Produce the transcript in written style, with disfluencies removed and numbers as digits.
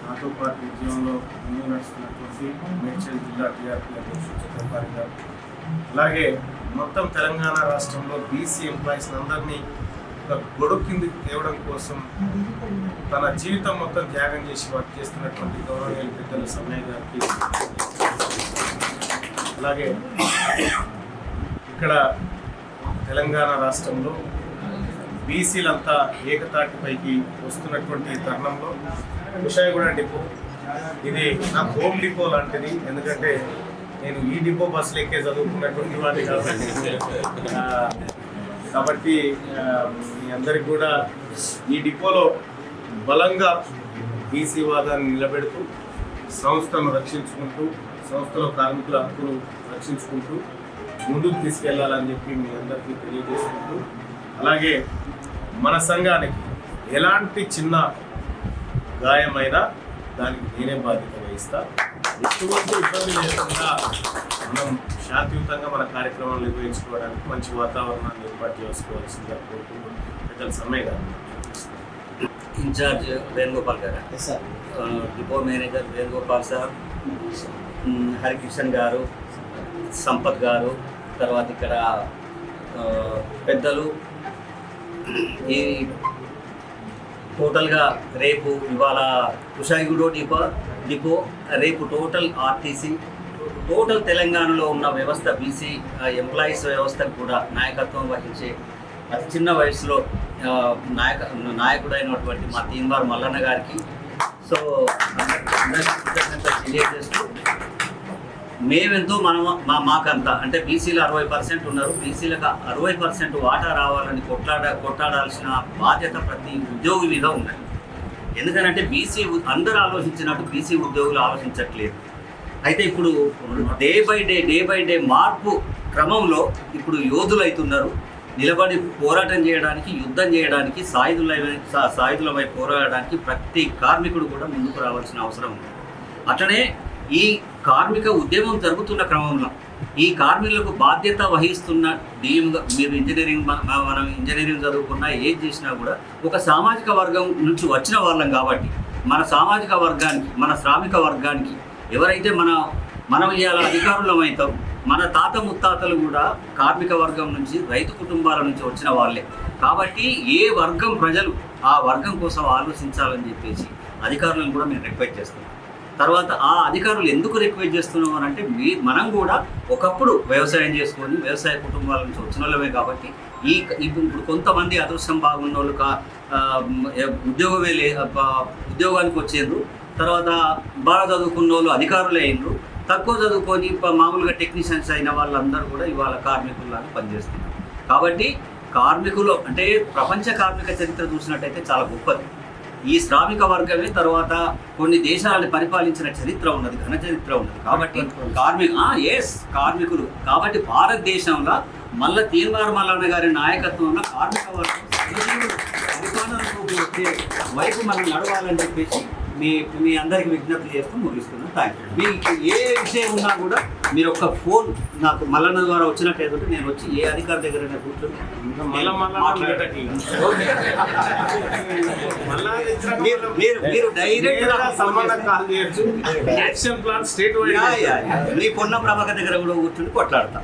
నాతో పాటు ఉద్యమంలో ముందు నడుస్తున్నటువంటి మేడ్చల్ జిల్లా టీఆర్పీ అధ్యక్షుడు చక్రపాణి గారు, అలాగే మొత్తం తెలంగాణ రాష్ట్రంలో బీసీ ఎంప్లాయీస్ అందరినీ ఒక గొడుగు కిందికి తేవడం కోసం తన జీవితం మొత్తం త్యాగం చేసి వర్క్ చేస్తున్నటువంటి గౌరవనీయులు పెద్దలు సమ్మయ్య గారికి, అలాగే ఇక్కడ తెలంగాణ రాష్ట్రంలో బీసీలంతా ఏకతాటిపైకి వస్తున్నటువంటి తరుణంలో కుషాయిగూడ డిపో ఇది నా హోమ్ డిపో లాంటిది. ఎందుకంటే నేను ఈ డిపో బస్సులు ఎక్కే చదువుకున్నటువంటి వాడిని కాబట్టి మీ అందరికి కూడా ఈ డిపోలో బలంగా బీసీ వాదాన్ని నిలబెడుతూ సంస్థను రక్షించుకుంటూ సంస్థలో కార్మికుల హక్కులు రక్షించుకుంటూ ముందుకు తీసుకెళ్లాలని చెప్పి మీ అందరికీ తెలియజేసుకుంటూ, అలాగే మన సంఘానికి ఎలాంటి చిన్న గాయమైనా దానికి నేనే బాధ్యత వహిస్తా. ఎటువంటి ఇబ్బంది లేకుండా మనం శాంతియుతంగా మన కార్యక్రమాలు నిర్వహించుకోవడానికి మంచి వాతావరణాన్ని ఏర్పాటు చేసుకోవాల్సిందిగా కోరుకుంటూ పెద్దల సమ్మయ్య గారు. ఇన్ఛార్జ్ వేణుగోపాల్ గారు, depot manager Venugopal sir, Harikishan గారు, సంపత్ గారు, తర్వాత ఇక్కడ పెద్దలు, ఈ టోటల్గా రేపు ఇవాళ కుషాయిగూడ డిపో రేపు టోటల్ ఆర్టీసీ టోటల్ తెలంగాణలో ఉన్న వ్యవస్థ బీసీ ఎంప్లాయీస్ వ్యవస్థకు కూడా నాయకత్వం వహించే అతి చిన్న వయసులో నాయకుడైనటువంటి మా తీన్వార్ మల్లన్న గారికి సో తెలియజేస్తూ మేమెంతో మాకంతా అంటే బీసీలు 60% ఉన్నారు, బీసీలకు 60% వాటా రావాలని కొట్లాడాల్సిన బాధ్యత ప్రతి ఉద్యోగి మీద ఉన్నది. ఎందుకంటే బీసీ అందరూ ఆలోచించినట్టు బీసీ ఉద్యోగులు ఆలోచించట్లేదు. అయితే ఇప్పుడు డే బై డే మార్పు క్రమంలో ఇప్పుడు యోధులు అవుతున్నారు. నిలబడి పోరాటం చేయడానికి, యుద్ధం చేయడానికి, సాయుధులపై పోరాడడానికి ప్రతి కార్మికుడు కూడా ముందుకు రావాల్సిన అవసరం ఉంది. అట్లనే ఈ కార్మిక ఉద్యమం జరుగుతున్న క్రమంలో ఈ కార్మికులకు బాధ్యత వహిస్తున్న డీఎంగా మీరు మనం ఇంజనీరింగ్ చదువుకున్నా ఏం చేసినా కూడా ఒక సామాజిక వర్గం నుంచి వచ్చిన వాళ్ళం కాబట్టి మన సామాజిక వర్గానికి, మన శ్రామిక వర్గానికి ఎవరైతే మనం ఇవాళ అధికారులం అవుతాం, మన తాత ముత్తాతలు కూడా కార్మిక వర్గం నుంచి, రైతు కుటుంబాల నుంచి వచ్చిన వాళ్ళే. కాబట్టి ఏ వర్గం ప్రజలు ఆ వర్గం కోసం ఆలోచించాలని చెప్పేసి అధికారులను కూడా మేము రిక్వెస్ట్ చేస్తున్నాం. తర్వాత ఆ అధికారులు ఎందుకు రిక్వెస్ట్ చేస్తున్నాం అని అంటే మనం కూడా ఒకప్పుడు వ్యవసాయం చేసుకొని వ్యవసాయ కుటుంబాల నుంచి వచ్చిన వాళ్ళమే కాబట్టి ఇప్పుడు కొంతమంది అదృష్టం బాగున్న వాళ్ళు ఉద్యోగానికి వచ్చేందుకు, తర్వాత బాగా చదువుకున్న వాళ్ళు అధికారులు అయినరు, తక్కువ చదువుకొని మామూలుగా టెక్నీషియన్స్ అయిన వాళ్ళందరూ కూడా ఇవాళ కార్మికుల్లాగా పనిచేస్తున్నారు. కాబట్టి కార్మికులు అంటే ప్రపంచ కార్మిక చరిత్ర చూసినట్టయితే చాలా గొప్పది. ఈ శ్రామిక వర్గమే తర్వాత కొన్ని దేశాలను పరిపాలించిన చరిత్ర ఉన్నది, ఘన చరిత్ర ఉన్నది. కాబట్టి కార్మికులు కాబట్టి భారతదేశంలో తీన్మార్ మల్లన్న గారి నాయకత్వంలో కార్మిక వర్గం పరిపాలనకు వచ్చే వైపు మనం నడవాలని చెప్పేసి మీ అందరికి విజ్ఞప్తి చేస్తూ ముగిస్తున్నాను. Thank you. మీకు ఏ విషయం ఉన్నా కూడా మీరు ఒక ఫోన్ నాకు మల్లన్న ద్వారా వచ్చినట్టయితే నేను వచ్చి ఏ అధికారి దగ్గర కూర్చొని మీరు డైరెక్ట్ మీ పొన్న ప్రభాకర్ దగ్గర కూడా కూర్చొని కొట్లాడతాం.